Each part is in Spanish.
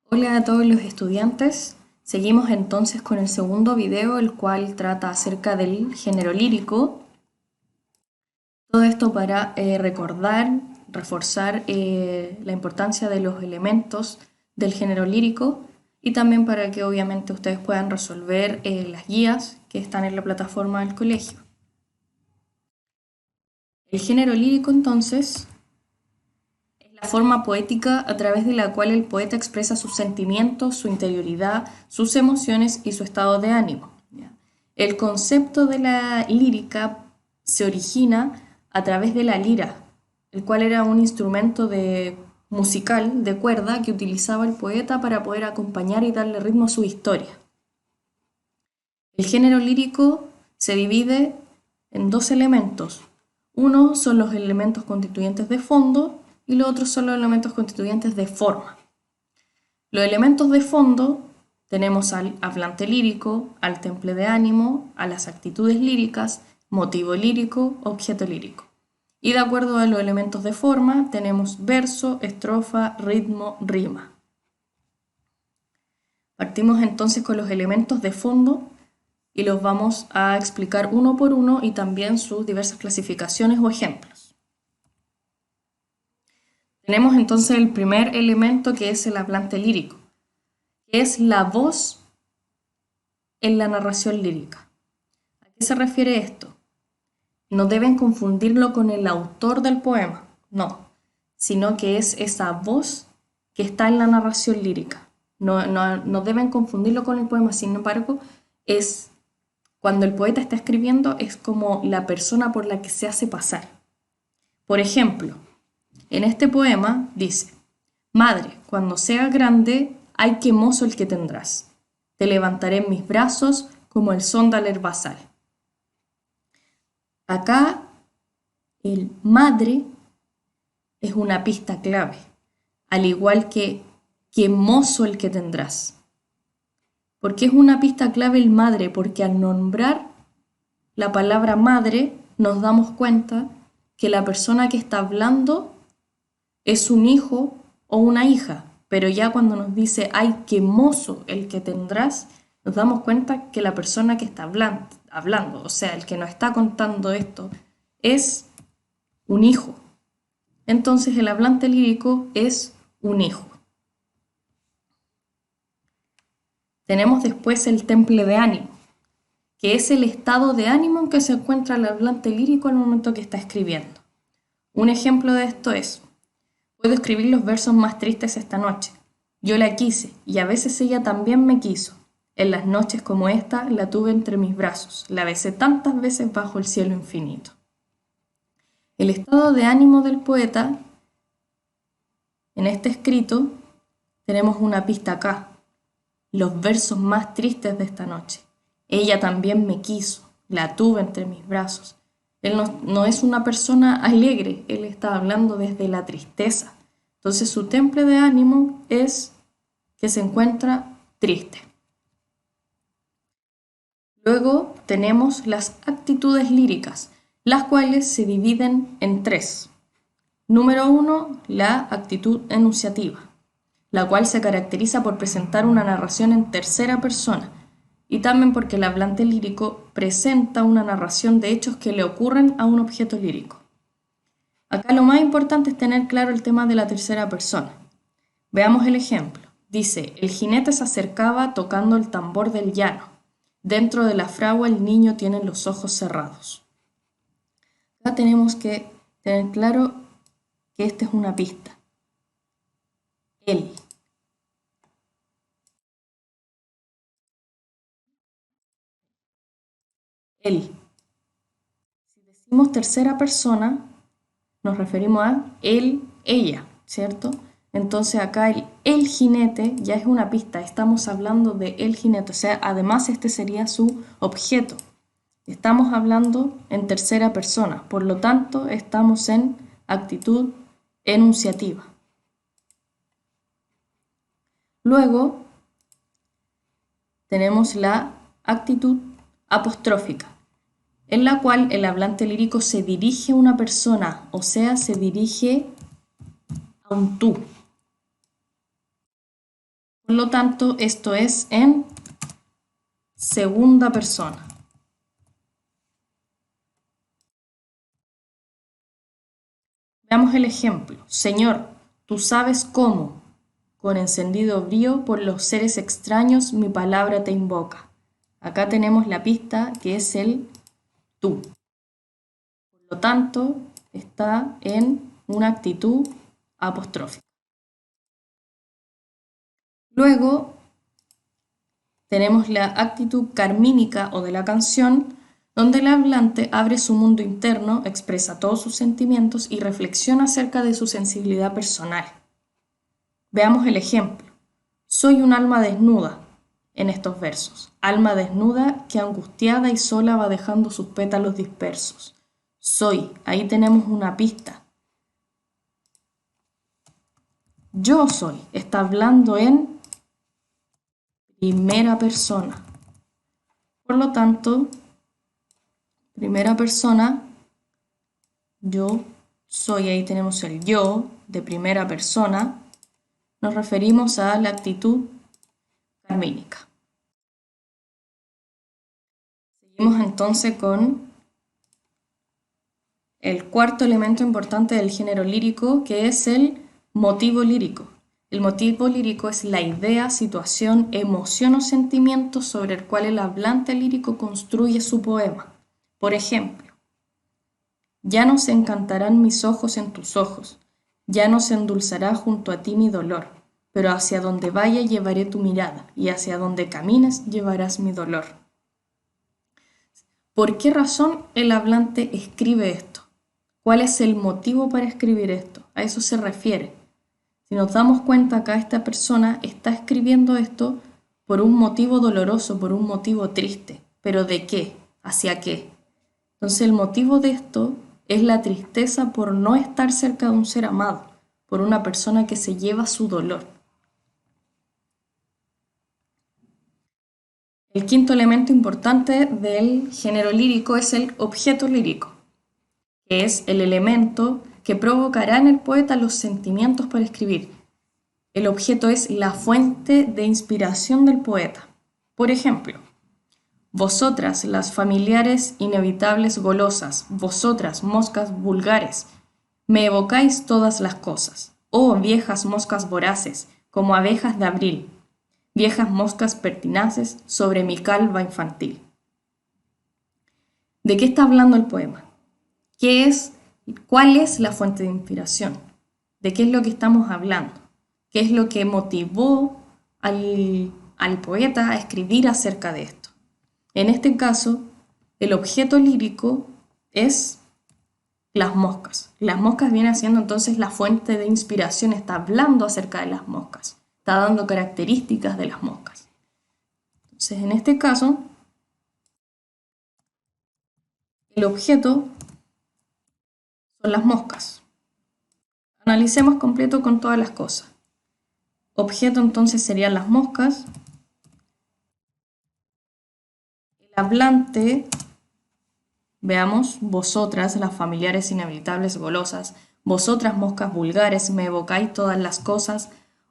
Hola a todos los estudiantes. Seguimos entonces con el segundo video, el cual trata acerca del género lírico. Todo esto para recordar, reforzar la importancia de los elementos del género lírico y también para que obviamente ustedes puedan resolver las guías que están en la plataforma del colegio. El género lírico entonces es la forma poética a través de la cual el poeta expresa sus sentimientos, su interioridad, sus emociones y su estado de ánimo. El concepto de la lírica se origina a través de la lira, el cual era un instrumento musical de cuerda que utilizaba el poeta para poder acompañar y darle ritmo a su historia. El género lírico se divide en dos elementos. Uno son los elementos constituyentes de fondo y los otros son los elementos constituyentes de forma. Los elementos de fondo tenemos al hablante lírico, al temple de ánimo, a las actitudes líricas, motivo lírico, objeto lírico. Y de acuerdo a los elementos de forma tenemos verso, estrofa, ritmo, rima. Partimos entonces con los elementos de fondo y los vamos a explicar uno por uno y también sus diversas clasificaciones o ejemplos. Tenemos entonces el primer elemento, que es el hablante lírico, que es la voz en la narración lírica. ¿A qué se refiere esto? No deben confundirlo con el autor del poema, no, sino que es esa voz que está en la narración lírica. No deben confundirlo con el poema, sin embargo, es cuando el poeta está escribiendo, es como la persona por la que se hace pasar. Por ejemplo, en este poema dice: Madre, cuando sea grande, ay qué mozo el que tendrás. Te levantaré en mis brazos como el son del herbazal. Acá el madre es una pista clave, al igual que qué mozo el que tendrás. ¿Por qué es una pista clave el madre? Porque al nombrar la palabra madre nos damos cuenta que la persona que está hablando es un hijo o una hija, pero ya cuando nos dice ay, qué mozo el que tendrás, nos damos cuenta que la persona que está hablando, o sea, el que nos está contando esto, es un hijo. Entonces el hablante lírico es un hijo. Tenemos después el temple de ánimo, que es el estado de ánimo en que se encuentra el hablante lírico al momento que está escribiendo. Un ejemplo de esto es: puedo escribir los versos más tristes esta noche. Yo la quise y a veces ella también me quiso. En las noches como esta la tuve entre mis brazos, la besé tantas veces bajo el cielo infinito. El estado de ánimo del poeta, en este escrito, tenemos una pista acá, los versos más tristes de esta noche. Ella también me quiso, la tuve entre mis brazos. Él no es una persona alegre, él está hablando desde la tristeza. Entonces su temple de ánimo es que se encuentra triste. Luego tenemos las actitudes líricas, las cuales se dividen en tres. Número 1, la actitud enunciativa, la cual se caracteriza por presentar una narración en tercera persona y también porque el hablante lírico presenta una narración de hechos que le ocurren a un objeto lírico. Acá lo más importante es tener claro el tema de la tercera persona. Veamos el ejemplo. Dice: el jinete se acercaba tocando el tambor del llano. Dentro de la fragua el niño tiene los ojos cerrados. Acá tenemos que tener claro que esta es una pista. Él. Él. Si decimos tercera persona, nos referimos a él, ella, ¿cierto? Entonces acá el jinete ya es una pista, estamos hablando de el jinete, o sea, además este sería su objeto. Estamos hablando en tercera persona, por lo tanto estamos en actitud enunciativa. Luego tenemos la actitud apostrófica, en la cual el hablante lírico se dirige a una persona, o sea, se dirige a un tú. Por lo tanto, esto es en segunda persona. Veamos el ejemplo. Señor, tú sabes cómo, con encendido brío por los seres extraños mi palabra te invoca. Acá tenemos la pista que es el tú. Por lo tanto, está en una actitud apostrófica. Luego tenemos la actitud carmínica o de la canción, donde el hablante abre su mundo interno, expresa todos sus sentimientos y reflexiona acerca de su sensibilidad personal. Veamos el ejemplo. Soy un alma desnuda en estos versos. Alma desnuda que angustiada y sola va dejando sus pétalos dispersos. Soy, ahí tenemos una pista. Yo soy, está hablando en primera persona. Por lo tanto, primera persona, yo soy, ahí tenemos el yo de primera persona, nos referimos a la actitud carmínica. Seguimos entonces con el cuarto elemento importante del género lírico, que es el motivo lírico. El motivo lírico es la idea, situación, emoción o sentimiento sobre el cual el hablante lírico construye su poema. Por ejemplo, ya no se encantarán mis ojos en tus ojos, ya no se endulzará junto a ti mi dolor, pero hacia donde vaya llevaré tu mirada, y hacia donde camines llevarás mi dolor. ¿Por qué razón el hablante escribe esto? ¿Cuál es el motivo para escribir esto? A eso se refiere. Si nos damos cuenta, acá esta persona está escribiendo esto por un motivo doloroso, por un motivo triste. ¿Pero de qué? ¿Hacia qué? Entonces el motivo de esto es la tristeza por no estar cerca de un ser amado, por una persona que se lleva su dolor. El quinto elemento importante del género lírico es el objeto lírico, que es el elemento que provocará en el poeta los sentimientos para escribir. El objeto es la fuente de inspiración del poeta. Por ejemplo, vosotras, las familiares inevitables golosas, vosotras, moscas vulgares, me evocáis todas las cosas. Oh, viejas moscas voraces, como abejas de abril, viejas moscas pertinaces sobre mi calva infantil. ¿De qué está hablando el poema? ¿Cuál es la fuente de inspiración? ¿De qué es lo que estamos hablando? ¿Qué es lo que motivó al poeta a escribir acerca de esto? En este caso, el objeto lírico es las moscas. Las moscas vienen siendo entonces la fuente de inspiración, está hablando acerca de las moscas, está dando características de las moscas. Entonces, en este caso, el objeto son las moscas. Analicemos completo con todas las cosas. Objeto entonces serían las moscas. El hablante, veamos, vosotras, las familiares inevitables golosas, vosotras moscas vulgares, me evocáis todas las cosas,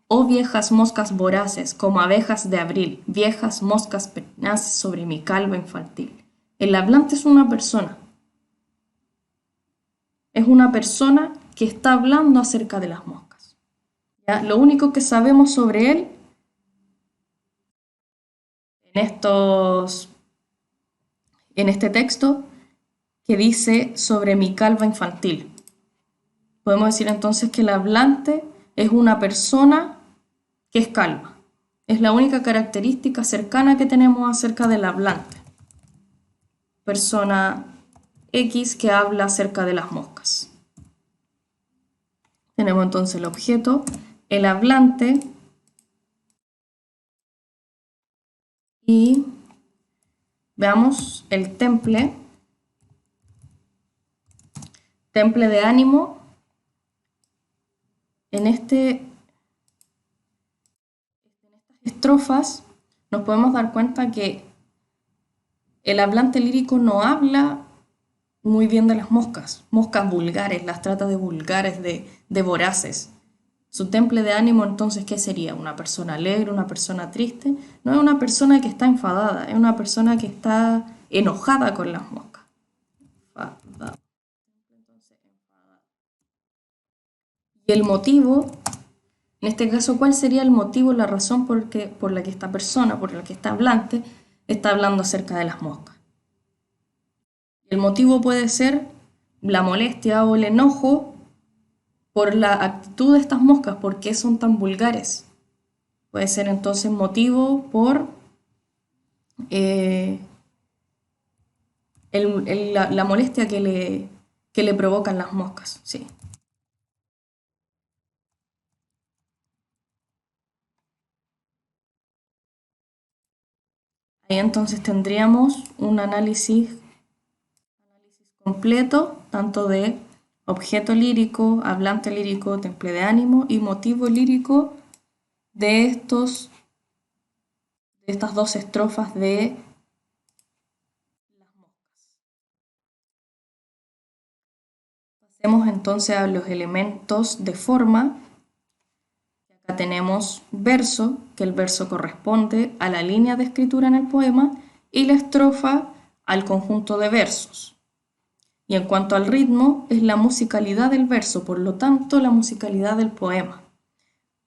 oh viejas moscas voraces, como abejas de abril, viejas moscas pertinaces sobre mi calva infantil. El hablante es una persona. Es una persona que está hablando acerca de las moscas. ¿Ya? Lo único que sabemos sobre él en este texto que dice sobre mi calva infantil. Podemos decir entonces que el hablante es una persona que es calva. Es la única característica cercana que tenemos acerca del hablante. Persona X que habla acerca de las moscas. Tenemos entonces el objeto, el hablante y veamos el temple. Temple de ánimo. En estas estrofas nos podemos dar cuenta que el hablante lírico no habla muy bien de las moscas, moscas vulgares, las trata de vulgares, de voraces. Su temple de ánimo, entonces, ¿qué sería? ¿Una persona alegre, una persona triste? No es una persona que está enfadada, es una persona que está enojada con las moscas. Enfadada. Y el motivo, en este caso, ¿cuál sería el motivo, la razón por la que esta persona, por la que está hablante, está hablando acerca de las moscas? El motivo puede ser la molestia o el enojo por la actitud de estas moscas, ¿por qué son tan vulgares? Puede ser entonces motivo por la molestia que le provocan las moscas, sí. Ahí entonces tendríamos un análisis completo, tanto de objeto lírico, hablante lírico, temple de ánimo y motivo lírico de estas dos estrofas de las moscas. Pasemos entonces a los elementos de forma. Acá tenemos verso, que el verso corresponde a la línea de escritura en el poema, y la estrofa al conjunto de versos. Y en cuanto al ritmo, es la musicalidad del verso, por lo tanto, la musicalidad del poema.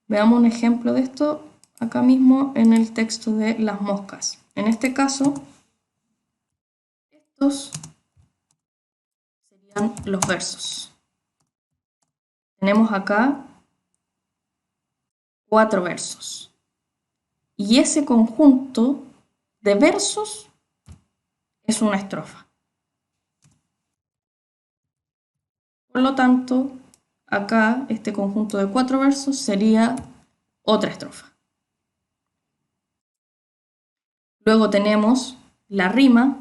Veamos un ejemplo de esto acá mismo en el texto de Las Moscas. En este caso, estos serían los versos. Tenemos acá 4 versos. Y ese conjunto de versos es una estrofa. Por lo tanto, acá este conjunto de 4 versos sería otra estrofa. Luego tenemos la rima.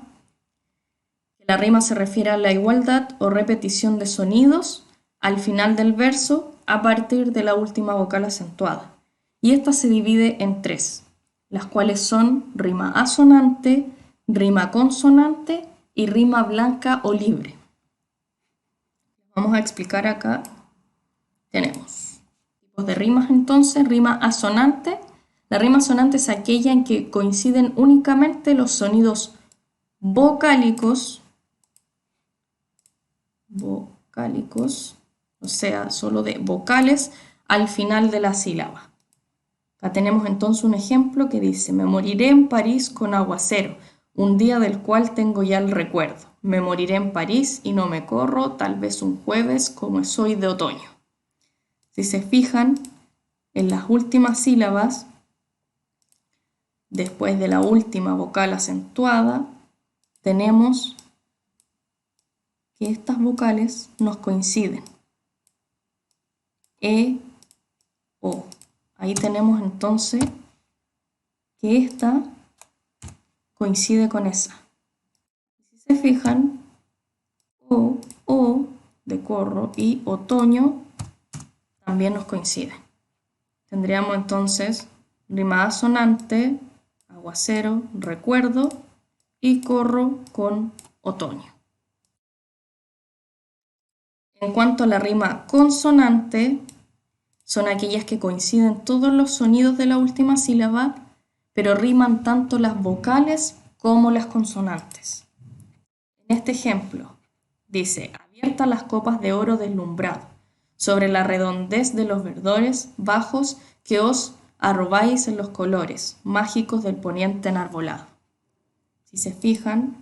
La rima se refiere a la igualdad o repetición de sonidos al final del verso a partir de la última vocal acentuada. Y esta se divide en 3, las cuales son rima asonante, rima consonante y rima blanca o libre. Vamos a explicar acá. Tenemos tipos de rimas entonces. Rima asonante. La rima asonante es aquella en que coinciden únicamente los sonidos vocálicos, o sea, solo de vocales al final de la sílaba. Acá tenemos entonces un ejemplo que dice: me moriré en París con aguacero, un día del cual tengo ya el recuerdo. Me moriré en París y no me corro, tal vez un jueves como soy de otoño. Si se fijan, en las últimas sílabas, después de la última vocal acentuada, tenemos que estas vocales nos coinciden. E, O. Ahí tenemos entonces que esta coincide con esa. Si se fijan, O de corro y otoño también nos coinciden. Tendríamos entonces rima asonante, aguacero, recuerdo y corro con otoño. En cuanto a la rima consonante, son aquellas que coinciden todos los sonidos de la última sílaba, pero riman tanto las vocales como las consonantes. En este ejemplo, dice: abiertas las copas de oro deslumbrado, sobre la redondez de los verdores bajos que os arrobáis en los colores mágicos del poniente enarbolado. Si se fijan,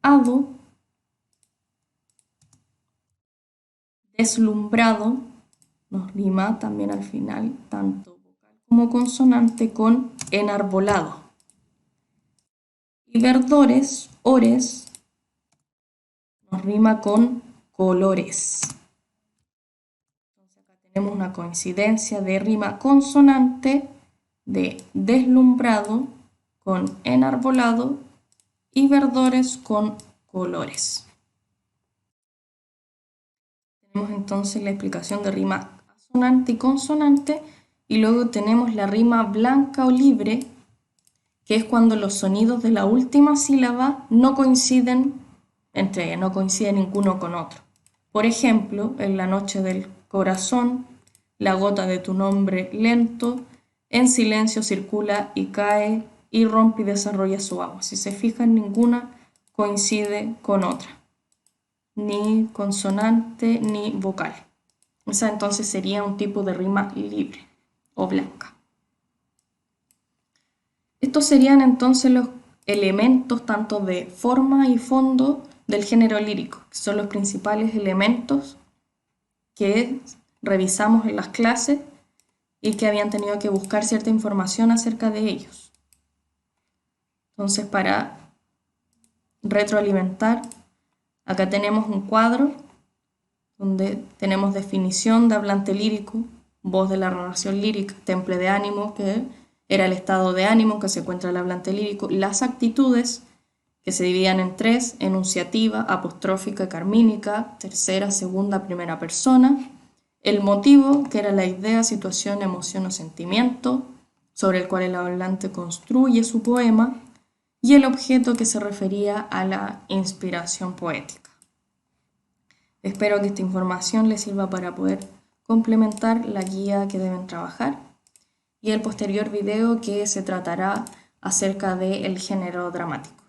ado, deslumbrado, nos rima también al final, tanto vocal como consonante, con enarbolado. Y verdores, ores, nos rima con colores. Entonces acá tenemos una coincidencia de rima consonante de deslumbrado con enarbolado y verdores con colores. Tenemos entonces la explicación de rima asonante y consonante, y luego tenemos la rima blanca o libre, que es cuando los sonidos de la última sílaba no coinciden entre ellas, no coinciden ninguno con otro. Por ejemplo, en la noche del corazón, la gota de tu nombre lento, en silencio circula y cae y rompe y desarrolla su agua. Si se fijan, ninguna coincide con otra, ni consonante ni vocal. Esa entonces sería un tipo de rima libre o blanca. Estos serían entonces los elementos tanto de forma y fondo del género lírico, que son los principales elementos que revisamos en las clases y que habían tenido que buscar cierta información acerca de ellos. Entonces, para retroalimentar, acá tenemos un cuadro donde tenemos definición de hablante lírico, voz de la narración lírica, temple de ánimo, que era el estado de ánimo que se encuentra el hablante lírico, las actitudes, que se dividían en tres: enunciativa, apostrófica y carmínica, tercera, segunda, primera persona, el motivo, que era la idea, situación, emoción o sentimiento, sobre el cual el hablante construye su poema, y el objeto, que se refería a la inspiración poética. Espero que esta información les sirva para poder complementar la guía que deben trabajar y el posterior video que se tratará acerca del género dramático.